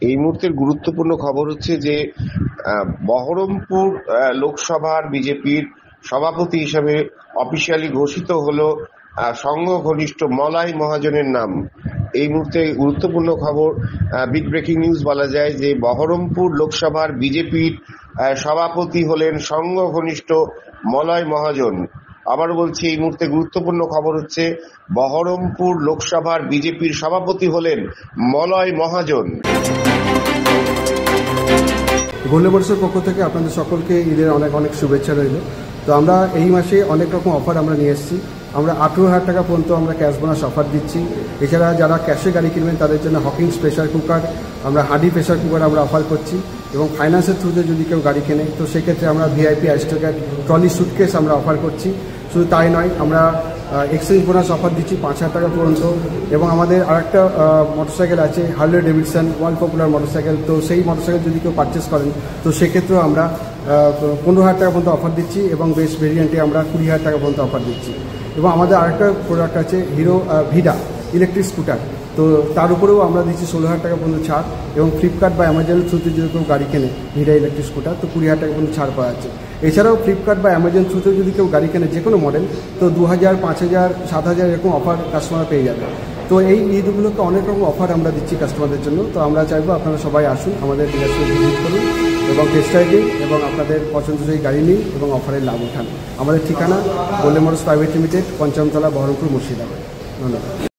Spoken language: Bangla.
এই মুহূর্তের গুরুত্বপূর্ণ খবর হচ্ছে যে বহরমপুর লোকসভার বিজেপির সভাপতি হিসেবে অফিসিয়ালি ঘোষিত হলো সংঘ ঘনিষ্ঠ মলয় মহাজনের নাম। এই মুহূর্তে গুরুত্বপূর্ণ খবর, বিগ ব্রেকিং নিউজ বলা যায় যে বহরমপুর লোকসভার বিজেপির সভাপতি হলেন সংঘ ঘনিষ্ঠ মলয় মহাজন। আবার বলছি, এই মুহূর্তে গুরুত্বপূর্ণ খবর হচ্ছে বহরমপুর লোকসভার বিজেপির সভাপতি হলেন মলয় মহাজন। গোল্ডেন মোটরসের পক্ষ থেকে আপনাদের সকলকে ঈদের অনেক অনেক শুভেচ্ছা রইল। তো আমরা এই মাসে অনেক রকম অফার আমরা নিয়ে এসেছি। আমরা 18,000 টাকা পর্যন্ত আমরা ক্যাশ বোনাস অফার দিচ্ছি। এছাড়া যারা ক্যাশে গাড়ি কিনবেন তাদের জন্য হকিংস প্রেশার কুকার, আমরা হাডি প্রেশার কুকার আমরা অফার করছি। এবং ফাইন্যান্সের থ্রুতে যদি কেউ গাড়ি কেনে তো সেক্ষেত্রে আমরা ভিআইপি অ্যারিস্টোক্র্যাট ট্রলি সুটকেস আমরা অফার করছি। শুধু তাই নয়, আমরা এক্সচেঞ্জ বোনাস অফার দিচ্ছি 5,000 টাকা পর্যন্ত। এবং আমাদের আরেকটা মোটরসাইকেল আছে Harley Davidson, world popular motorcycle. তো সেই মোটরসাইকেল যদি কেউ পারচেস করেন তো সেক্ষেত্রেও আমরা 15,000 টাকা পর্যন্ত অফার দিচ্ছি এবং বেস ভেরিয়েন্টে আমরা 20,000 টাকা পর্যন্ত অফার দিচ্ছি। এবং আমাদের আরেকটা প্রোডাক্ট আছে হিরো ভিডা ইলেকট্রিক স্কুটার, তো তার উপরেও আমরা দিচ্ছি 16,000 টাকা পর্যন্ত ছাড়। এবং ফ্লিপকার্ট বা অ্যামাজনের থ্রুতে যদি কেউ গাড়ি কেনে ভিডা ইলেকট্রিক স্কুটার তো 20,000 টাকা পর্যন্ত ছাড় পাওয়া যাচ্ছে। এছাড়াও ফ্লিপকার্ট বা অ্যামাজন থ্রুতে যদি কেউ গাড়ি কেনে যে কোনো মডেল তো 2,000, 5,000, 7,000 এরকম অফার কাস্টমার পেয়ে যাবে। তো এই ঈদগুলোতে অনেক রকম অফার আমরা দিচ্ছি কাস্টমারদের জন্য। তো আমরা চাইবো আপনারা সবাই আসুন, আমাদের ডিলারশিপে ভিজিট করুন এবং টেস্ট রাইড দিন এবং আপনাদের পছন্দসই গাড়ি নিন এবং অফারের লাভ উঠান। আমাদের ঠিকানা গোল্ডেন মোটরস প্রাইভেট লিমিটেড, পঞ্চমতলা, বহরমপুর, মুর্শিদাবাদ। ধন্যবাদ।